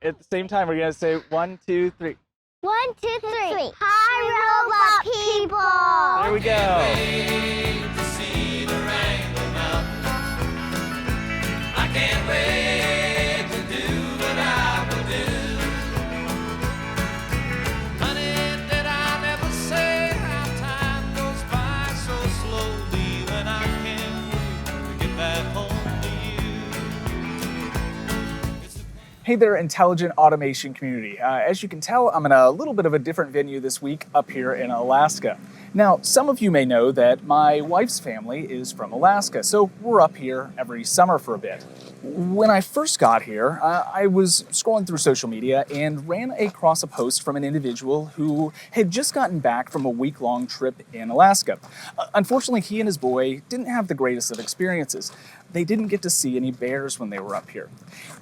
At the same time, we're going to say 1, 2, 3. 1, 2, 3. Hi, robot people! There we go. Wait to see the Wrangell Mountain. I can't wait to do what I will do. Honey, did I never say how time goes by so slowly when I can't wait to get back home to you? Hey there, intelligent automation community. As you can tell, I'm in a little bit of a different venue this week up here in Alaska. Now, some of you may know that my wife's family is from Alaska, so we're up here every summer for a bit. When I first got here, I was scrolling through social media and ran across a post from an individual who had just gotten back from a week-long trip in Alaska. Unfortunately, he and his boy didn't have the greatest of experiences. They didn't get to see any bears when they were up here.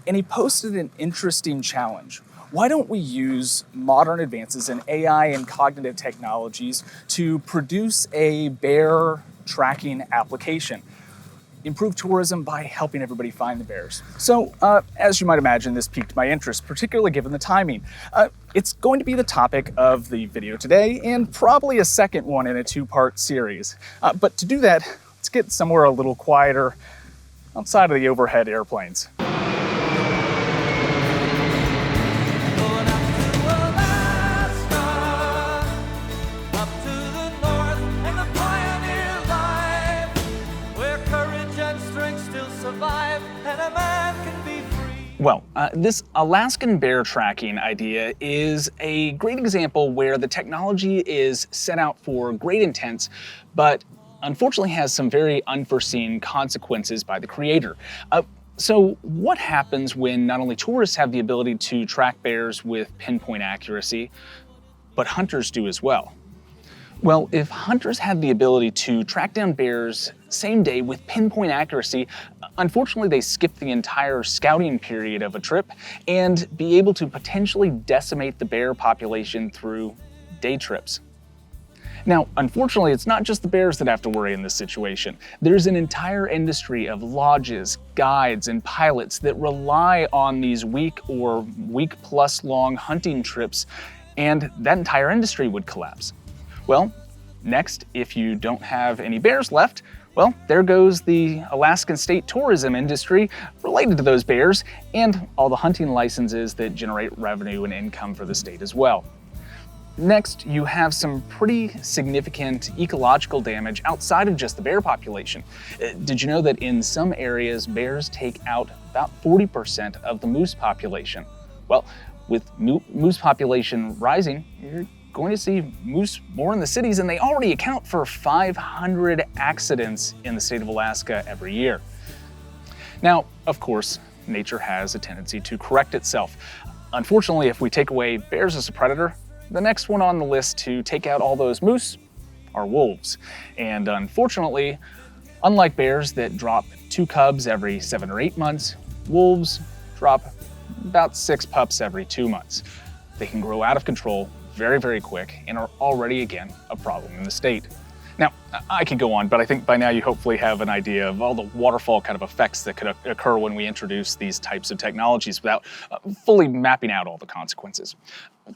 And he posted an interesting challenge. Why don't we use modern advances in AI and cognitive technologies to produce a bear tracking application? Improve tourism by helping everybody find the bears. So, as you might imagine, this piqued my interest, particularly given the timing. It's going to be the topic of the video today, and probably a second one in a two-part series. But to do that, let's get somewhere a little quieter outside of the overhead airplanes. Well, this Alaskan bear tracking idea is a great example where the technology is set out for great intents, but unfortunately has some very unforeseen consequences by the creator. So what happens when not only tourists have the ability to track bears with pinpoint accuracy, but hunters do as well? Well, if hunters had the ability to track down bears same day with pinpoint accuracy, unfortunately they skip the entire scouting period of a trip and be able to potentially decimate the bear population through day trips. Now, unfortunately, it's not just the bears that have to worry in this situation. There's an entire industry of lodges, guides, and pilots that rely on these week or week-plus long hunting trips, and that entire industry would collapse. Well, next, if you don't have any bears left, well, there goes the Alaskan state tourism industry related to those bears and all the hunting licenses that generate revenue and income for the state as well. Next, you have some pretty significant ecological damage outside of just the bear population. Did you know that in some areas, bears take out about 40% of the moose population? Well, with moose population rising, you're going to see moose more in the cities, and they already account for 500 accidents in the state of Alaska every year. Now, of course, nature has a tendency to correct itself. Unfortunately, if we take away bears as a predator, the next one on the list to take out all those moose are wolves. And unfortunately, unlike bears that drop 2 cubs every 7 or 8 months, wolves drop about 6 pups every 2 months. They can grow out of control very, very quick and are already, again, a problem in the state. Now, I could go on, but I think by now you hopefully have an idea of all the waterfall kind of effects that could occur when we introduce these types of technologies without fully mapping out all the consequences.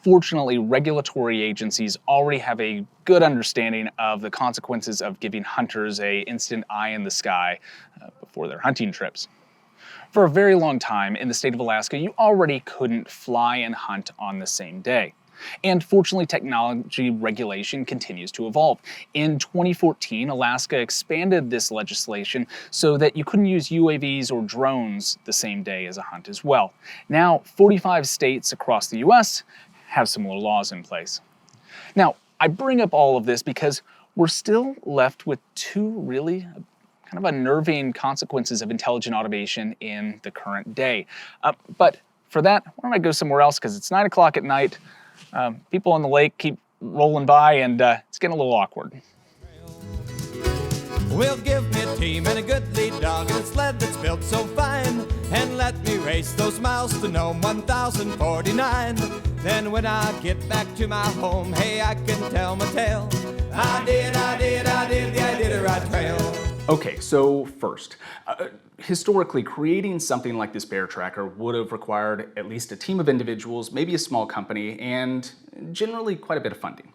Fortunately, regulatory agencies already have a good understanding of the consequences of giving hunters an instant eye in the sky before their hunting trips. For a very long time in the state of Alaska, you already couldn't fly and hunt on the same day. And fortunately, technology regulation continues to evolve. In 2014, Alaska expanded this legislation so that you couldn't use UAVs or drones the same day as a hunt as well. Now, 45 states across the US have similar laws in place. Now, I bring up all of this because we're still left with 2 really kind of unnerving consequences of intelligent automation in the current day. But for that, why don't I go somewhere else, because it's 9 o'clock at night. People on the lake keep rolling by, and it's getting a little awkward. Well, give me a team and a good lead dog and a sled that's built so fine, and let me race those miles to Nome 1049. Then when I get back to my home, hey, I can tell my tale. I did the Iditarod trail. Okay, so first, historically, creating something like this bear tracker would have required at least a team of individuals, maybe a small company, and generally quite a bit of funding.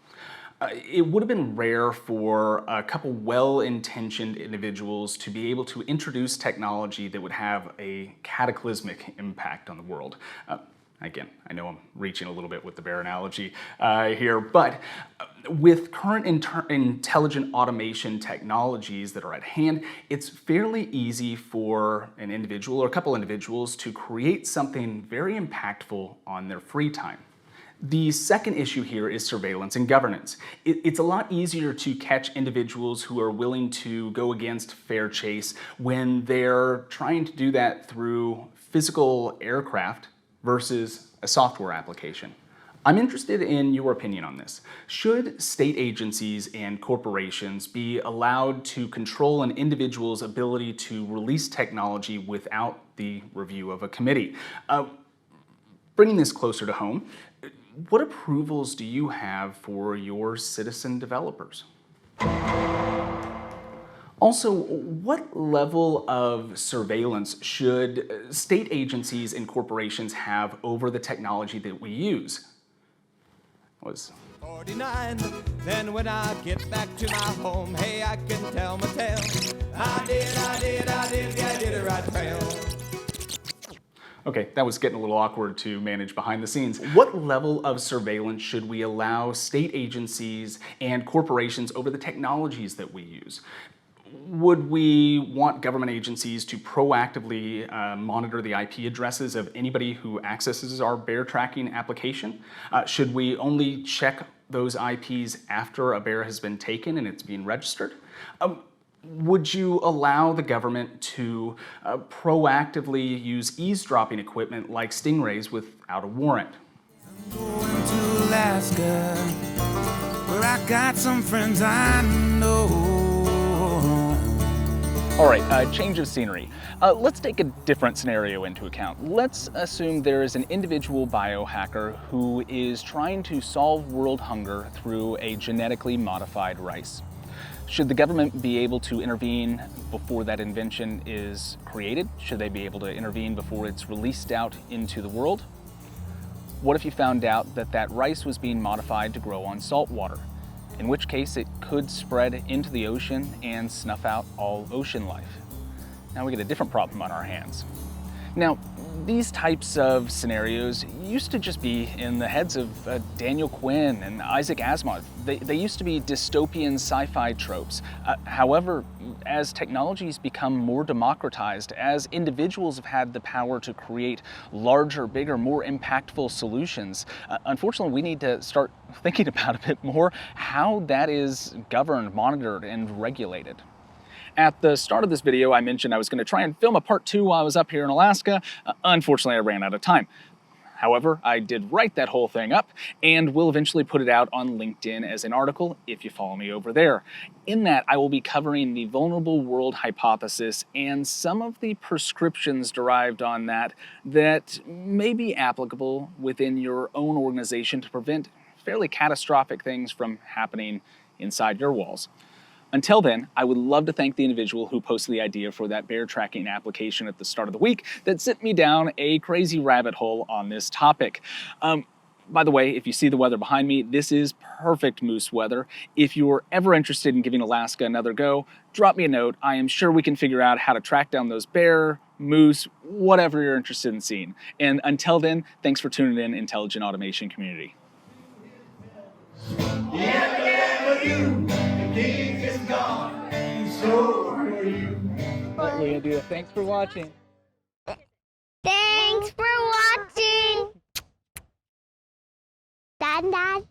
It would have been rare for a couple well-intentioned individuals to be able to introduce technology that would have a cataclysmic impact on the world. Again, I know I'm reaching a little bit with the bear analogy here, but with current intelligent automation technologies that are at hand, it's fairly easy for an individual or a couple individuals to create something very impactful on their free time. The second issue here is surveillance and governance. It's a lot easier to catch individuals who are willing to go against fair chase when they're trying to do that through physical aircraft versus a software application. I'm interested in your opinion on this. Should state agencies and corporations be allowed to control an individual's ability to release technology without the review of a committee? Bringing this closer to home, what approvals do you have for your citizen developers? Also, what level of surveillance should state agencies and corporations have over the technology that we use? 49. Then when I get back to my home, hey, I can tell my tale. I did it right trail. Okay, that was getting a little awkward to manage behind the scenes. What level of surveillance should we allow state agencies and corporations over the technologies that we use? Would we want government agencies to proactively monitor the IP addresses of anybody who accesses our bear tracking application? Should we only check those IPs after a bear has been taken and it's being registered? Would you allow the government to proactively use eavesdropping equipment like stingrays without a warrant? I'm going to Alaska, where I got some friends I know. All right, change of scenery. Let's take a different scenario into account. Let's assume there is an individual biohacker who is trying to solve world hunger through a genetically modified rice. Should the government be able to intervene before that invention is created? Should they be able to intervene before it's released out into the world? What if you found out that that rice was being modified to grow on salt water? In which case it could spread into the ocean and snuff out all ocean life. Now we get a different problem on our hands. Now, these types of scenarios used to just be in the heads of Daniel Quinn and Isaac Asimov. They used to be dystopian sci-fi tropes. However, as technologies become more democratized, as individuals have had the power to create larger, bigger, more impactful solutions, unfortunately we need to start thinking about a bit more how that is governed, monitored, and regulated. At the start of this video, I mentioned I was going to try and film a part 2 while I was up here in Alaska. Unfortunately, I ran out of time. However, I did write that whole thing up and will eventually put it out on LinkedIn as an article if you follow me over there. In that, I will be covering the vulnerable world hypothesis and some of the prescriptions derived on that that may be applicable within your own organization to prevent fairly catastrophic things from happening inside your walls. Until then, I would love to thank the individual who posted the idea for that bear tracking application at the start of the week that sent me down a crazy rabbit hole on this topic. By the way, if you see the weather behind me, this is perfect moose weather. If you're ever interested in giving Alaska another go, drop me a note. I am sure we can figure out how to track down those bear, moose, whatever you're interested in seeing. And until then, thanks for tuning in, Intelligent Automation community. What are you gonna do? Thanks for watching. Thanks for watching. Dad.